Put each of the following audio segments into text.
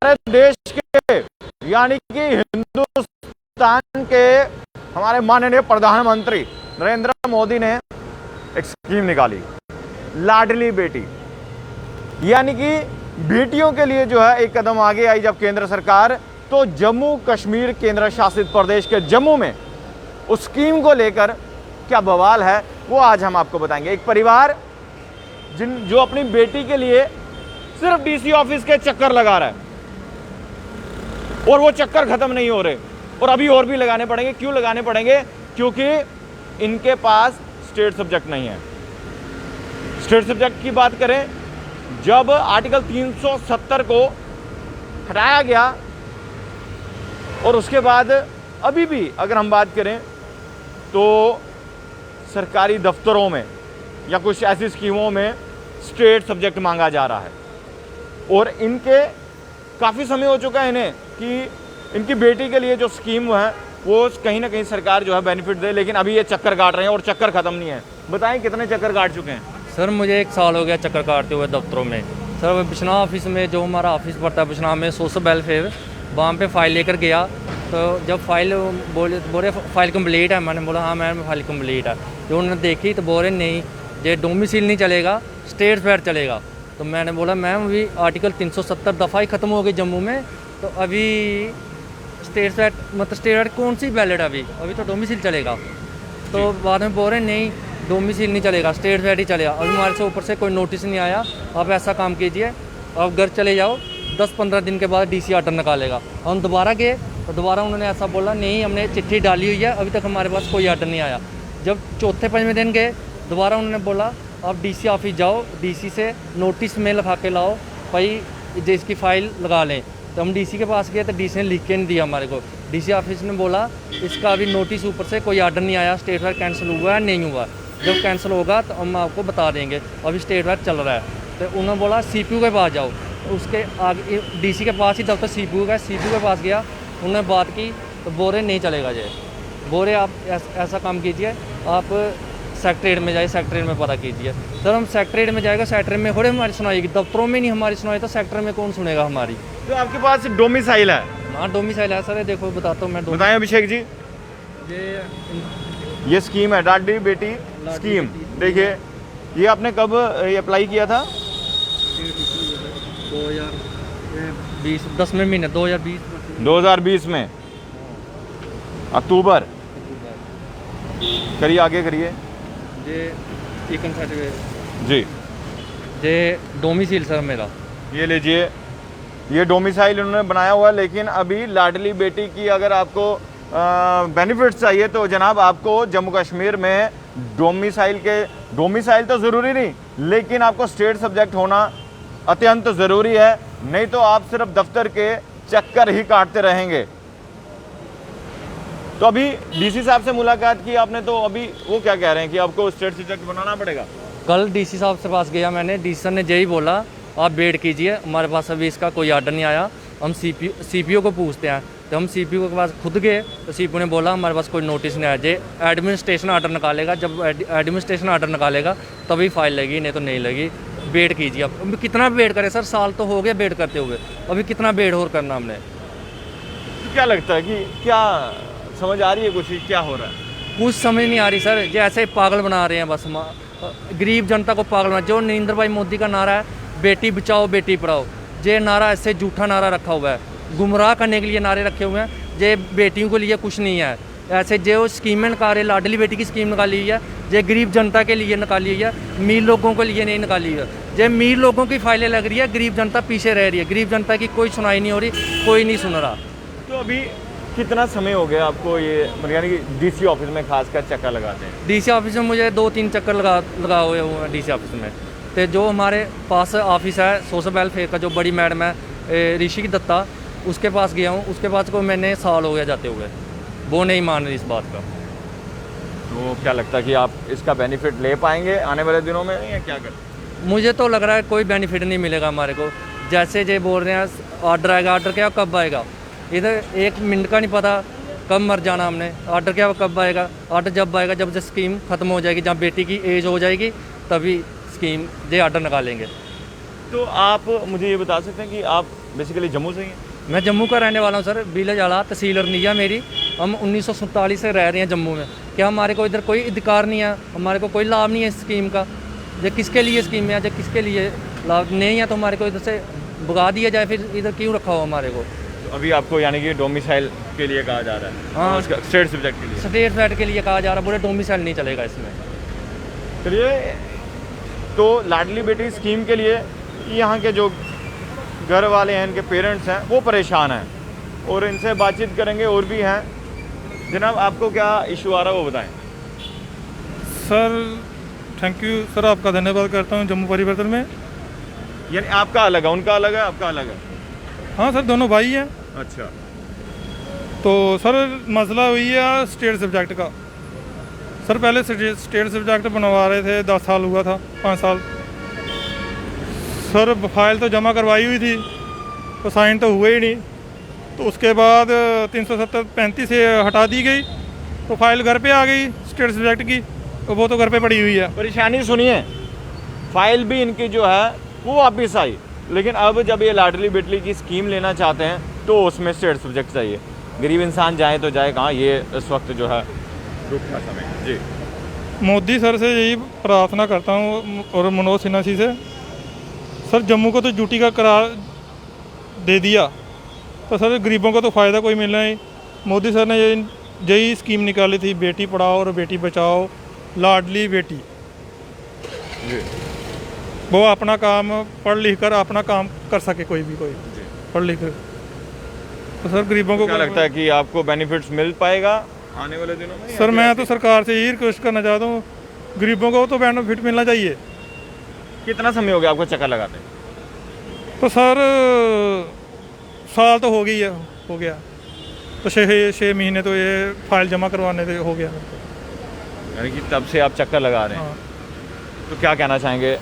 देश के यानी कि हिंदुस्तान के हमारे माननीय प्रधानमंत्री नरेंद्र मोदी ने एक स्कीम निकाली, लाडली बेटी, यानी कि बेटियों के लिए जो है एक कदम आगे आई जब केंद्र सरकार, तो जम्मू कश्मीर केंद्र शासित प्रदेश के जम्मू में उस स्कीम को लेकर क्या बवाल है वो आज हम आपको बताएंगे। एक परिवार जो अपनी बेटी के लिए सिर्फ डीसी ऑफिस के चक्कर लगा रहा है और वो चक्कर खत्म नहीं हो रहे, और अभी और भी लगाने पड़ेंगे। क्यों लगाने पड़ेंगे? क्योंकि इनके पास स्टेट सब्जेक्ट नहीं है। स्टेट सब्जेक्ट की बात करें, जब आर्टिकल 370 को हटाया गया और उसके बाद अभी भी अगर हम बात करें तो सरकारी दफ्तरों में या कुछ ऐसी स्कीमों में स्टेट सब्जेक्ट मांगा जा रहा है, और इनके काफ़ी समय हो चुका है इन्हें कि इनकी बेटी के लिए जो स्कीम है वो कहीं ना कहीं सरकार जो है बेनिफिट दे, लेकिन अभी ये चक्कर काट रहे हैं और चक्कर ख़त्म नहीं है। बताएं कितने चक्कर काट चुके हैं? सर मुझे 1 साल हो गया चक्कर काटते हुए दफ्तरों में। सर बिश्ना ऑफिस में, जो हमारा ऑफिस पड़ता है बिश्ना में, सोशल वेलफेयर, वहाँ पे फ़ाइल लेकर गया। तो जब फाइल बोले फाइल कंप्लीट है, मैंने बोला हाँ मैम फाइल कंप्लीट है। जो उन्होंने देखी तो बोले नहीं, ये डोमिसाइल नहीं चलेगा, स्टेट फैट चलेगा। तो मैंने बोला मैम अभी आर्टिकल 370 दफ़ा ही ख़त्म हो गई जम्मू में, तो अभी स्टेट फैट मतलब स्टेट फैट कौन सी वैलिड है? अभी तो डोमिसाइल चलेगा। तो बाद में बोल रहे नहीं डोमिसाइल नहीं चलेगा, स्टेट फैट ही चलेगा। अभी हमारे से ऊपर से कोई नोटिस नहीं आया, आप ऐसा काम कीजिए, आप घर चले जाओ, 10-15 दिन के बाद डीसी ऑर्डर निकालेगा। हम दोबारा गए तो दोबारा उन्होंने ऐसा बोला नहीं हमने चिट्ठी डाली हुई है, अभी तक हमारे पास कोई ऑर्डर नहीं आया। जब चौथे 5वें दिन गए दोबारा उन्होंने बोला आप डीसी ऑफिस जाओ, डीसी से नोटिस में लिखा के लाओ भाई जिसकी फ़ाइल लगा लें। तो हम डीसी के पास गए तो डीसी ने लिख के नहीं दिया हमारे को। डीसी ऑफिस ने बोला इसका अभी नोटिस ऊपर से कोई ऑर्डर नहीं आया, स्टेट फैट कैंसिल हुआ है नहीं हुआ, जब कैंसिल होगा तो हम आपको बता देंगे, अभी स्टेट फैट चल रहा है। तो उन्होंने बोला सीपीयू के पास जाओ, उसके आगे डीसी के पास ही दफ्तर सीपीयू का, सीपीयू के पास गया, उन्होंने बात की तो बोरे नहीं चलेगा ये, बोरे आप ऐसा काम कीजिए आप सेक्रेटरीट में जाइए, सेक्रेटरीट में पता कीजिए। सर हम सेक्रेटरीट में जाएगा, सेक्रेटरीट में थोड़े हमारी सुनाएगी, दफ्तरों में नहीं हमारी सुनाई तो सेक्टर में कौन सुनेगा हमारी? तो आपके पास डोमिसाइल है? हाँ डोमिसाइल है सर, देखो बताता हूँ मैं। बताएं अभिषेक जी, ये स्कीम है लाडली बेटी स्कीम। देखिए ये आपने कब अप्लाई किया था? 2020 10वें महीने 2020 में अक्टूबर। करिए आगे करिए जी। ये डोमिसाइल सर मेरा, ये लीजिए, ये डोमिसाइल उन्होंने बनाया हुआ है, लेकिन अभी लाडली बेटी की अगर आपको बेनिफिट्स चाहिए तो जनाब आपको जम्मू कश्मीर में डोमिसाइल तो ज़रूरी नहीं, लेकिन आपको स्टेट सब्जेक्ट होना अत्यंत ज़रूरी है, नहीं तो आप सिर्फ दफ्तर के चक्कर ही काटते रहेंगे। तो अभी डीसी साहब से मुलाकात की आपने, तो अभी वो क्या कह रहे हैं कि आपको स्टेट सब्जेक्ट बनाना पड़ेगा? कल डीसी साहब से पास गया मैंने, डीसी साहब ने यही बोला आप वेट कीजिए, हमारे पास अभी इसका कोई ऑर्डर नहीं आया, हम सीपीयू को पूछते हैं। तो हम सीपीयू के पास खुद गए तो सीपीयू ने बोला हमारे पास कोई नोटिस नहीं आया, जे एडमिनिस्ट्रेशन ऑर्डर निकालेगा, जब एडमिनिस्ट्रेशन ऑर्डर निकालेगा तभी फाइल लगी, नहीं तो नहीं लगी, वेट कीजिए। अब कितना वेट करें सर, साल तो हो गया वेट करते हुए, अभी कितना वेट और करना हमने। तो क्या लगता है कि क्या समझ आ रही है कुछ क्या हो रहा है? कुछ समझ नहीं आ रही सर, ये ऐसे ही पागल बना रहे हैं बस, गरीब जनता को पागल बना। जो नरेंद्र भाई मोदी का नारा है बेटी बचाओ बेटी पढ़ाओ, ये नारा ऐसे झूठा नारा रखा हुआ है, गुमराह करने के लिए नारे रखे हुए हैं, ये बेटियों के लिए कुछ नहीं है। ऐसे जो स्कीमें निकाल रहे, लाडली बेटी की स्कीम निकाली हुई है, ये गरीब जनता के लिए निकाली हुई है, अमीर लोगों के लिए नहीं निकाली हुई है। ये अमीर लोगों की फाइलें लग रही है, गरीब जनता पीछे रह रही है, गरीब जनता की कोई सुनाई नहीं हो रही, कोई नहीं सुन रहा। तो अभी कितना समय हो गया आपको ये यानी कि डीसी ऑफिस में खासकर चक्कर लगाते हैं? डीसी ऑफिस में मुझे 2-3 चक्कर लगा हुए हैं डीसी ऑफिस में। तो जो हमारे पास ऑफिस है सोशल वेलफेयर का, जो बड़ी मैडम है ऋषि दत्ता, उसके पास गया हूँ, उसके पास को मैंने साल हो गया जाते हुए, वो नहीं मान रही इस बात का। तो क्या लगता है कि आप इसका बेनिफिट ले पाएंगे आने वाले दिनों में या क्या करें? मुझे तो लग रहा है कोई बेनिफिट नहीं मिलेगा हमारे को। जैसे ये बोल रहे हैं ऑर्डर आएगा, ऑर्डर क्या कब आएगा? इधर 1 मिनट का नहीं पता कब मर जाना हमने। ऑर्डर क्या कब आएगा? ऑर्डर जब आएगा जब स्कीम ख़त्म हो जाएगी, जब बेटी की एज हो जाएगी तभी स्कीम ये ऑर्डर निकालेंगे। तो आप मुझे ये बता सकते हैं कि आप बेसिकली जम्मू से ही हैं? मैं जम्मू का रहने वाला हूँ सर, विलेज आला, तहसील अरनिया मेरी। हम 1947 से रह रहे हैं जम्मू में। क्या हमारे को इधर कोई अधिकार नहीं है, हमारे को कोई लाभ नहीं है इस स्कीम का? जो किसके लिए स्कीम है, जो किसके लिए लाभ नहीं है, तो हमारे को इधर से भगा दिया जाए, फिर इधर क्यों रखा हो हमारे को? तो अभी आपको यानी कि डोमिसाइल के लिए कहा जा रहा है? हाँ, स्टेट सब्जेक्ट के लिए। स्टेट फैट के लिए कहा जा रहा है, पूरे डोमिसाइल नहीं चलेगा इसमें। चलिए, तो लाडली बेटी स्कीम के लिए यहाँ के जो घर वाले हैं, इनके पेरेंट्स हैं, वो परेशान हैं और इनसे बातचीत करेंगे। और भी हैं। जनाब, आपको क्या इशू आ रहा है वो बताएं। सर थैंक यू सर, आपका धन्यवाद करता हूँ। जम्मू परिवर्तन में यानी आपका अलग है, उनका अलग है, आपका अलग है? हाँ सर, दोनों भाई हैं। अच्छा। तो सर मसला हुई है स्टेट सब्जेक्ट का। सर पहले स्टेट सब्जेक्ट बनवा रहे थे, 10 साल हुआ था, 5 साल। सर फाइल तो जमा करवाई हुई थी, तो साइन तो हुए ही नहीं। तो उसके बाद 370-35 से हटा दी गई, तो फाइल घर पे आ गई स्टेट सब्जेक्ट की, तो वो तो घर पे पड़ी हुई है। परेशानी सुनिए, फाइल भी इनकी जो है वो वापस आई, लेकिन अब जब ये लाडली बेटी की स्कीम लेना चाहते हैं तो उसमें स्टेट सब्जेक्ट चाहिए। गरीब इंसान जाए तो जाए कहाँ? ये इस वक्त जो है दुख का समय जी। मोदी सर से यही प्रार्थना करता हूँ और मनोज सिन्हा जी से, सर जम्मू को तो ड्यूटी का करार दे दिया, तो सर गरीबों को तो फ़ायदा कोई मिलना नहीं। मोदी सर ने यही स्कीम निकाली थी, बेटी पढ़ाओ और बेटी बचाओ, लाडली बेटी। जी। वो अपना काम पढ़ लिख कर अपना काम कर सके, कोई भी कोई पढ़ लिख कर। तो सर गरीबों को क्या लगता है कि आपको बेनिफिट्स मिल पाएगा आने वाले दिनों में? सर मैं तो सरकार से यही रिक्वेस्ट करना चाहता हूँ, गरीबों को तो बेनिफिट मिलना चाहिए। कितना समय हो गया आपको चक्कर लगाते? तो सर साल तो हो गया, तो 6 महीने तो ये फाइल जमा करवाने से हो गया। यानी कि तब से आप चक्कर लगा रहे हैं। हाँ। तो क्या कहना चाहेंगे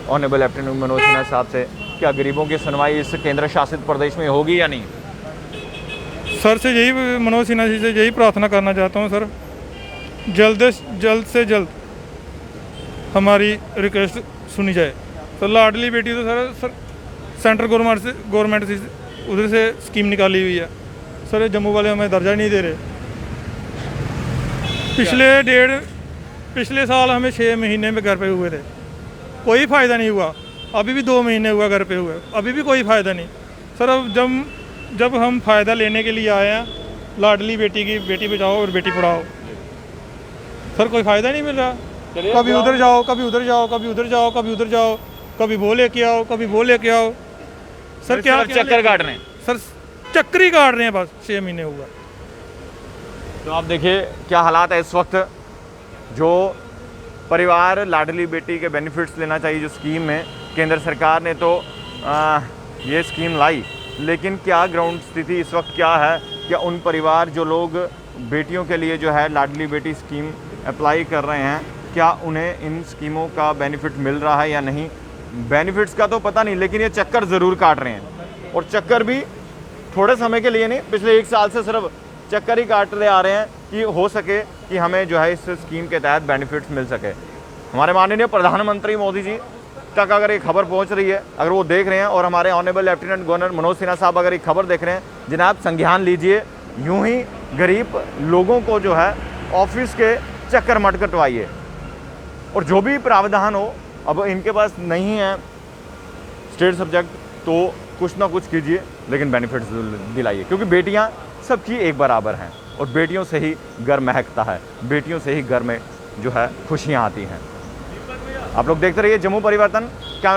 ऑनरेबल लेफ्टिनेंट मनोज सिन्हा साहब से? क्या गरीबों की सुनवाई इस केंद्र शासित प्रदेश में होगी या नहीं? सर से यही, मनोज सिन्हा जी से यही प्रार्थना करना चाहता हूँ सर, जल्द से जल्द हमारी रिक्वेस्ट सुनी जाए। तो लाडली बेटी तो सर सेंट्रल गवर्नमेंट से उधर से स्कीम निकाली हुई है सर, जम्मू वाले हमें दर्जा नहीं दे रहे। पिछले साल हमें 6 महीने में घर पे हुए थे, कोई फ़ायदा नहीं हुआ। अभी भी 2 महीने हुआ घर पे हुए, अभी भी कोई फ़ायदा नहीं सर। अब जब हम फ़ायदा लेने के लिए आए हैं लाडली बेटी की, बेटी बचाओ और बेटी पढ़ाओ, सर कोई फ़ायदा नहीं मिल रहा। कभी उधर जाओ, कभी उधर जाओ, कभी उधर जाओ, कभी उधर जाओ, कभी वो लेके आओ, कभी वो लेके आओ। सर क्या चक्कर काट रहे हैं? सर चक्कर ही काट रहे हैं, बस 6 महीने हुआ। तो आप देखिए क्या हालात है इस वक्त। जो परिवार लाडली बेटी के बेनिफिट्स लेना चाहिए, जो स्कीम में केंद्र सरकार ने तो ये स्कीम लाई, लेकिन क्या ग्राउंड स्थिति इस वक्त क्या है? क्या उन परिवार जो लोग बेटियों के लिए जो है लाडली बेटी स्कीम अप्लाई कर रहे हैं, क्या उन्हें इन स्कीमों का बेनिफिट मिल रहा है या नहीं? बेनिफिट्स का तो पता नहीं, लेकिन ये चक्कर ज़रूर काट रहे हैं। और चक्कर भी थोड़े समय के लिए नहीं, पिछले 1 साल से सिर्फ चक्कर ही काटते आ रहे हैं कि हो सके कि हमें जो है इस स्कीम के तहत बेनिफिट्स मिल सके। हमारे माननीय प्रधानमंत्री मोदी जी तक अगर ये खबर पहुंच रही है, अगर वो देख रहे हैं, और हमारे honourable lieutenant governor Manoj Sinha साहब अगर ये खबर देख रहे हैं, जनाब संज्ञान लीजिए। यूं ही गरीब लोगों को जो है ऑफिस के चक्कर मत कटवाइए, और जो भी प्रावधान हो, अब इनके पास नहीं है स्टेट सब्जेक्ट तो कुछ ना कुछ कीजिए, लेकिन बेनिफिट्स दिलाइए, क्योंकि बेटियां सबकी एक बराबर हैं और बेटियों से ही घर महकता है, बेटियों से ही घर में जो है खुशियां आती हैं। आप लोग देखते रहिए जम्मू परिवर्तन। कैमरा